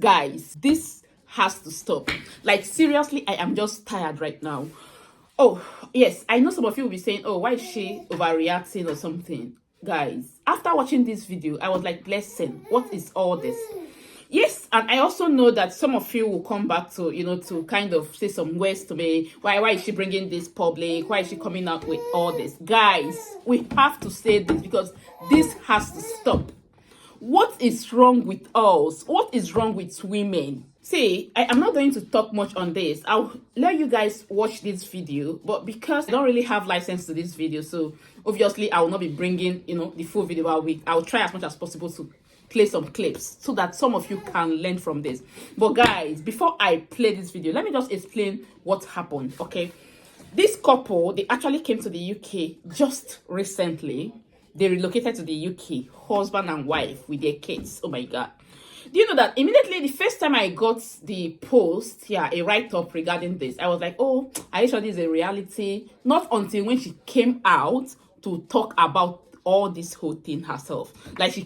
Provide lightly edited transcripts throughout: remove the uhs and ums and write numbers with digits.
Guys, this has to stop. Like, seriously, I am just tired right now. Oh, yes, I know some of you will be saying, oh, why is she overreacting or something? Guys, after watching this video, I was like, listen, what is all this? Yes, and I also know that some of you will come back to, to kind of say some words to me. Why is she bringing this public? Why is she coming out with all this? Guys, we have to say this because this has to stop. What is wrong with us? What is wrong with women? See, I am not going to talk much on this. I'll let you guys watch this video, but because I don't really have license to this video, so obviously I will not be bringing, the full video. I'll try as much as possible to play some clips so that some of you can learn from this. But guys, before I play this video, let me just explain what happened, okay? This couple, they actually came to the UK just recently. They relocated to the UK, husband and wife with their kids. Oh my God. Do you know that immediately the first time I got the post, a write-up regarding this, I was like, oh, are you sure this is a reality? Not until when she came out to talk about all this whole thing herself. Like, she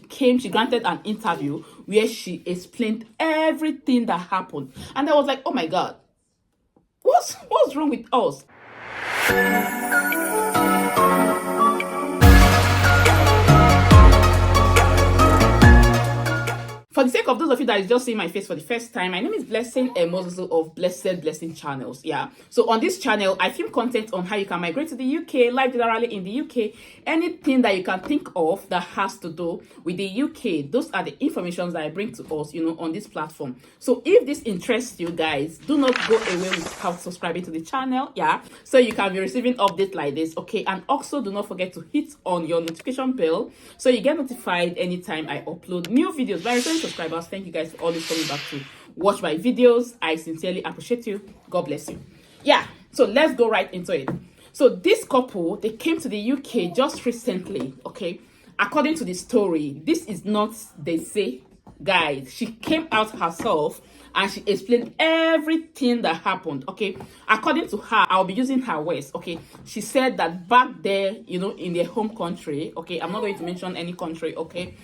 granted an interview where she explained everything that happened. And I was like, oh my God, what's wrong with us? For the sake of those of you that is just seeing my face for the first time, my name is Blessing Emozozo of Blessed Blessing Channels. So on this channel, I film content on how you can migrate to the UK, live generally in the UK, anything that you can think of that has to do with the UK. Those are the informations that I bring to us, on this platform. So if this interests you guys, do not go away without subscribing to the channel, so you can be receiving updates like this, okay? And also do not forget to hit on your notification bell so you get notified anytime I upload new videos. By returning subscribers, thank you guys for always coming back to watch my videos. I sincerely appreciate you. God bless you. So let's go right into it. So this couple, they came to the UK just recently, okay? According to the story, this is not they say, guys. She came out herself and she explained everything that happened, okay? According to her, I'll be using her words, okay? She said that back there, in their home country, okay? I'm not going to mention any country, okay?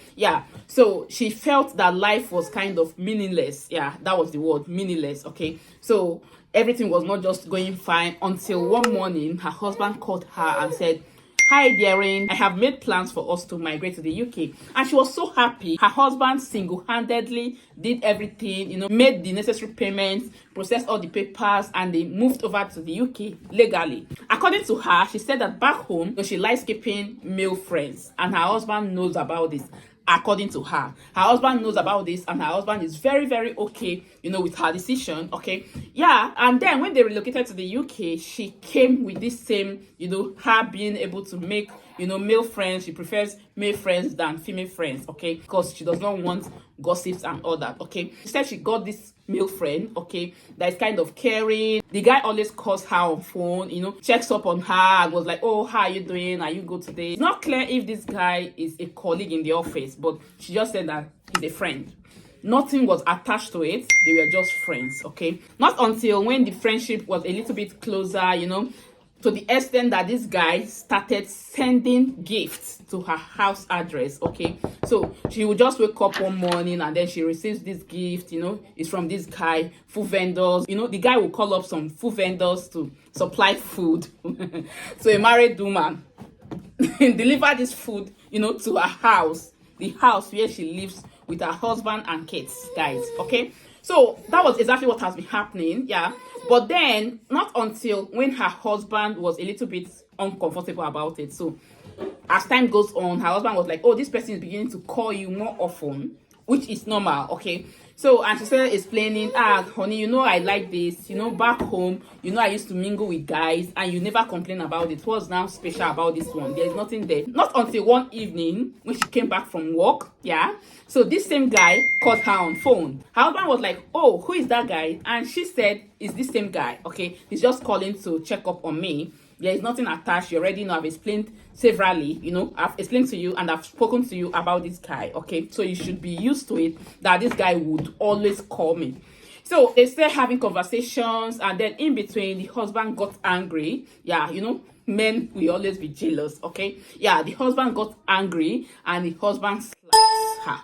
So she felt that life was kind of meaningless. That was the word, meaningless, okay? So everything was not just going fine until one morning, her husband called her and said, hi Darren, I have made plans for us to migrate to the UK. And she was so happy. Her husband single-handedly did everything, made the necessary payments, processed all the papers, and they moved over to the UK legally. According to her, she said that back home, she likes keeping male friends, and her husband knows about this. According to her husband knows about this, and her husband is very, very okay, with her decision, okay? And then when they relocated to the UK, she came with this same, her being able to make, male friends. She prefers male friends than female friends, okay? Because she does not want gossips and all that, okay? She said she got this male friend, okay, that is kind of caring. The guy always calls her on phone, checks up on her and was like, oh, how are you doing? Are you good today? It's not clear if this guy is a colleague in the office, but she just said that he's a friend. Nothing was attached to it. They were just friends, okay? Not until when the friendship was a little bit closer, to the extent that this guy started sending gifts to her house address, okay? So she would just wake up one morning and then she receives this gift, it's from this guy, food vendors. The guy will call up some food vendors to supply food to a married woman, deliver this food, to her house, the house where she lives with her husband and kids, guys, okay? So that was exactly what has been happening, But then, not until when her husband was a little bit uncomfortable about it. So as time goes on, her husband was like, oh, this person is beginning to call you more often, which is normal, okay? So, and she started explaining, honey, I like this, back home, I used to mingle with guys and you never complain about it. What's now special about this one? There's nothing there. Not until one evening when she came back from work, so this same guy called her on phone. Her husband was like, oh, who is that guy? And she said, it's this same guy, okay? He's just calling to check up on me. There is nothing attached. You already know. I've explained severally, I've explained to you and I've spoken to you about this guy, okay? So you should be used to it that this guy would always call me. So they started having conversations, and then in between, the husband got angry. Men will always be jealous, okay? The husband got angry and the husband slapped her.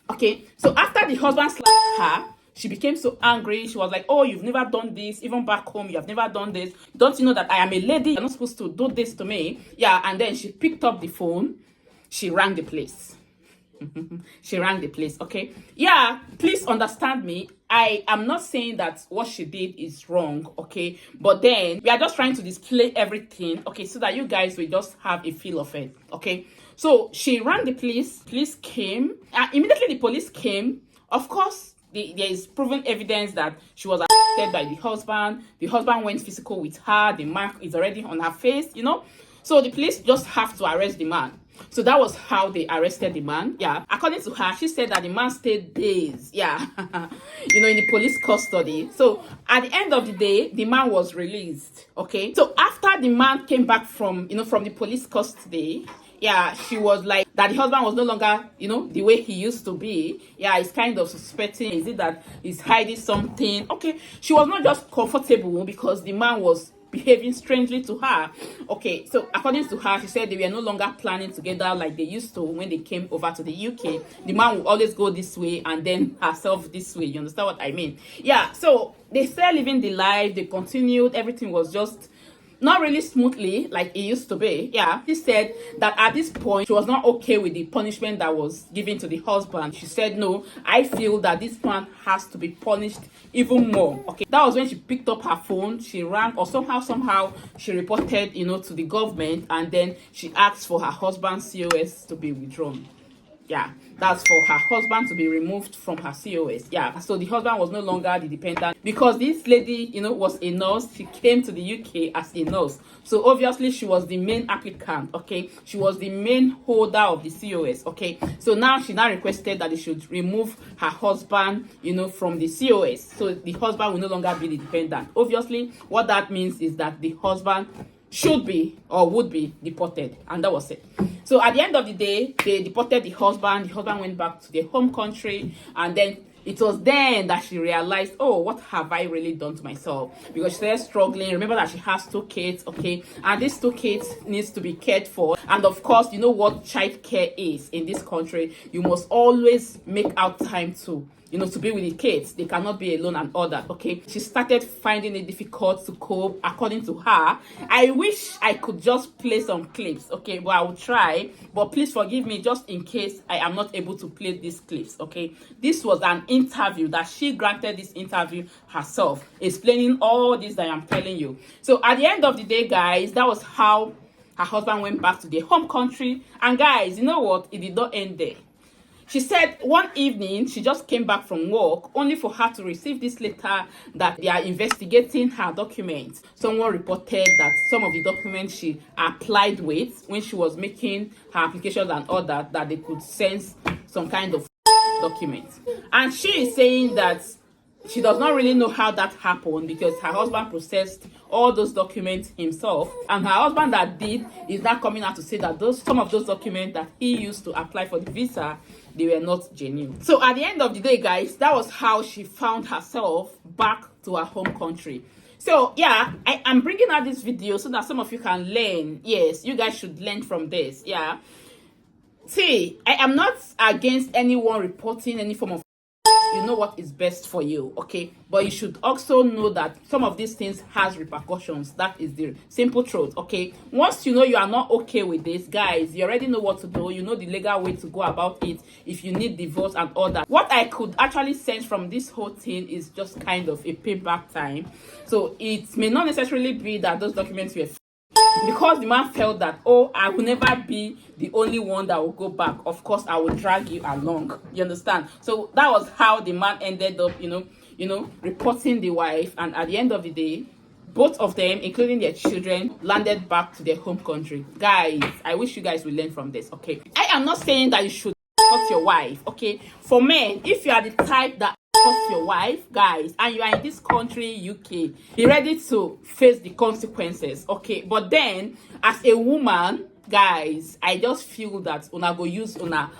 Okay, so after the husband slapped her. She became so angry. She was like, oh, you've never done this. Even back home, you have never done this. Don't you know that I am a lady? You're not supposed to do this to me. Yeah, and then she picked up the phone. She rang the place. She rang the place, okay? Yeah, please understand me. I am not saying that what she did is wrong, okay? But then we are just trying to display everything, okay, so that you guys will just have a feel of it, okay? So she rang the police. Police came. Immediately the police came. Of course, there is proven evidence that she was arrested by the husband. The husband went physical with her. The mark is already on her face, you know? So the police just have to arrest the man. So that was how they arrested the man. Yeah. According to her, she said that the man stayed days. Yeah. You know, in the police custody. So at the end of the day, the man was released. Okay. So after the man came back from, you know, from the police custody, yeah, she was like that the husband was no longer, you know, the way he used to be. Yeah, he's kind of suspecting. Is it that he's hiding something? Okay. She was not just comfortable because the man was behaving strangely to her. Okay, so according to her, she said they were no longer planning together like they used to when they came over to the UK. The man would always go this way and then herself this way. You understand what I mean? Yeah, so they started living the life. They continued. Everything was just not really smoothly like it used to be. Yeah, she said that at this point she was not okay with the punishment that was given to the husband. She said, no, I feel that this man has to be punished even more. Okay, that was when she picked up her phone. She rang, or somehow she reported, you know, to the government, and then she asked for her husband's COS to be withdrawn. Yeah, that's for her husband to be removed from her COS. Yeah, so the husband was no longer the dependent because this lady, you know, was a nurse. She came to the UK as a nurse. So obviously she was the main applicant, okay? She was the main holder of the COS, okay? So now she now requested that they should remove her husband, you know, from the COS. So the husband will no longer be the dependent. Obviously, what that means is that the husband should be or would be deported, and that was it. So at the end of the day, they deported the husband. The husband went back to their home country, and then it was then that she realized, oh, what have I really done to myself? Because she started struggling. Remember that she has 2 kids, okay? And these 2 kids needs to be cared for. And of course, you know what child care is in this country. You must always make out time to, you know, to be with the kids. They cannot be alone and all that, okay? She started finding it difficult to cope, according to her. I wish I could just play some clips, okay? But I will try. But please forgive me just in case I am not able to play these clips, okay? This was an interview that she granted this interview herself, explaining all this that I am telling you. So at the end of the day, guys, that was how her husband went back to their home country. And guys, you know what? It did not end there. She said one evening she just came back from work only for her to receive this letter that they are investigating her documents. Someone reported that some of the documents she applied with when she was making her applications and all that they could sense some kind of documents. And she is saying that she does not really know how that happened because her husband processed all those documents himself, and her husband that did is now coming out to say that some of those documents that he used to apply for the visa, they were not genuine. So at the end of the day, guys, that was how she found herself back to her home country. So yeah, I am bringing out this video so that some of you can learn. Yes, you guys should learn from this. Yeah, see, I am not against anyone reporting any form of, you know what is best for you, okay? But you should also know that some of these things has repercussions. That is the simple truth, okay? Once you know you are not okay with this, guys, you already know what to do. You know the legal way to go about it if you need divorce and all that. What I could actually sense from this whole thing is just kind of a payback time. So it may not necessarily be that those documents were because the man felt that, oh, I will never be the only one that will go back. Of course, I will drag you along. You understand? So that was how the man ended up, you know, reporting the wife. And at the end of the day, both of them, including their children, landed back to their home country. Guys, I wish you guys will learn from this, okay? I am not saying that you should hurt your wife, okay? For men, if you are the type that your wife, guys, and you are in this country, UK, be ready to face the consequences, okay? But then as a woman, guys, I just feel that una go use una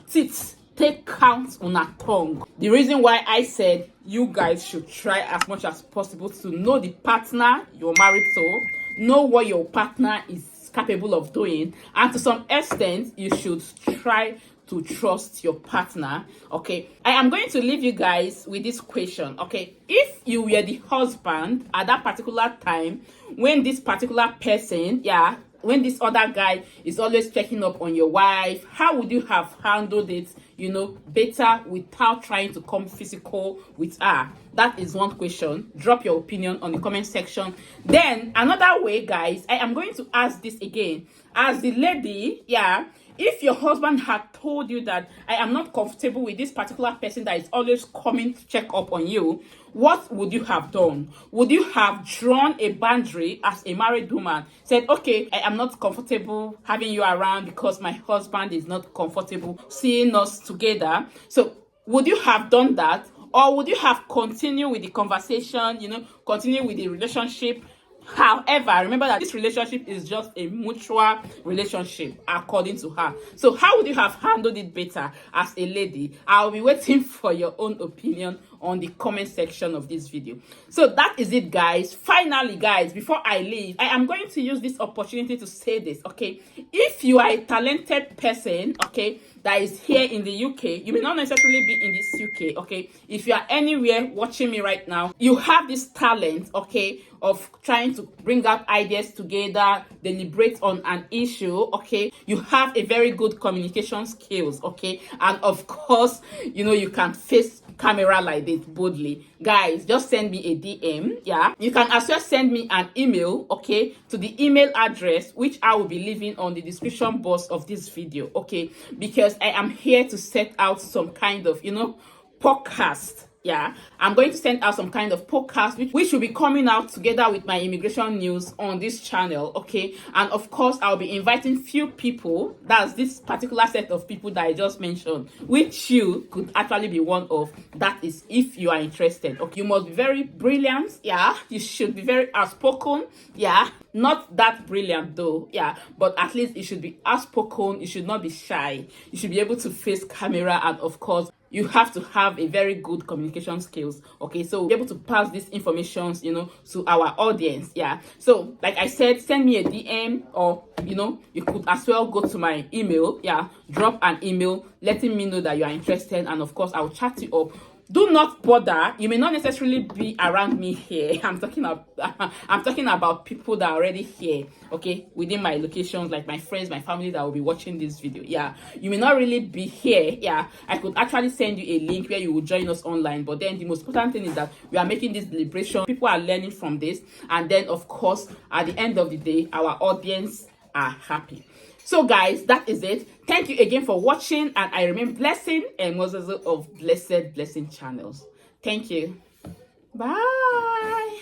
teeth take count una tongue. The reason why I said you guys should try as much as possible to know the partner you're married to, know what your partner is capable of doing, and to some extent you should try to trust your partner. Okay, I am going to leave you guys with this question. Okay, if you were the husband at that particular time, when this particular person, when this other guy is always checking up on your wife, how would you have handled it, better without trying to come physical with her? That is one question. Drop your opinion on the comment section. Then another way, guys, I am going to ask this again. As the lady, if your husband had told you that I am not comfortable with this particular person that is always coming to check up on you, what would you have done? Would you have drawn a boundary as a married woman? Said, okay, I am not comfortable having you around because my husband is not comfortable seeing us together. So would you have done that? Or would you have continued with the conversation, continue with the relationship? However, remember that this relationship is just a mutual relationship, according to her. So how would you have handled it better as a lady? I'll be waiting for your own opinion on the comment section of this video. So that is it, guys. Finally, guys, before I leave, I am going to use this opportunity to say this, okay? If you are a talented person, okay, that is here in the UK, you may not necessarily be in this UK, okay? If you are anywhere watching me right now, you have this talent, okay, of trying to bring up ideas together, deliberate on an issue, okay? You have a very good communication skills, okay? And of course, you can face camera like this boldly. Guys, just send me a DM, You can as well send me an email, okay, to the email address which I will be leaving on the description box of this video, okay? Because I am here to set out some kind of, podcast. I'm going to send out some kind of podcast which will be coming out together with my immigration news on this channel, okay? And of course, I'll be inviting few people. That's this particular set of people that I just mentioned, which you could actually be one of. That is if you are interested. Okay, you must be very brilliant. You should be very outspoken. Not that brilliant though, but at least you should be outspoken. You should not be shy. You should be able to face camera, and of course, you have to have a very good communication skills, okay? So be able to pass these informations, to our audience, So, like I said, send me a DM, or, you could as well go to my email, drop an email, letting me know that you are interested, and of course, I'll chat you up. Do not bother. You may not necessarily be around me here. I'm talking about people that are already here, okay, within my locations, like my friends, my family that will be watching this video. You may not really be here. I could actually send you a link where you will join us online. But then the most important thing is that we are making this deliberation. People are learning from this, and then of course, at the end of the day, our audience are happy. So guys, that is it. Thank you again for watching, and I remain Blessing and Moses of Blessed Blessing Channels. Thank you. Bye.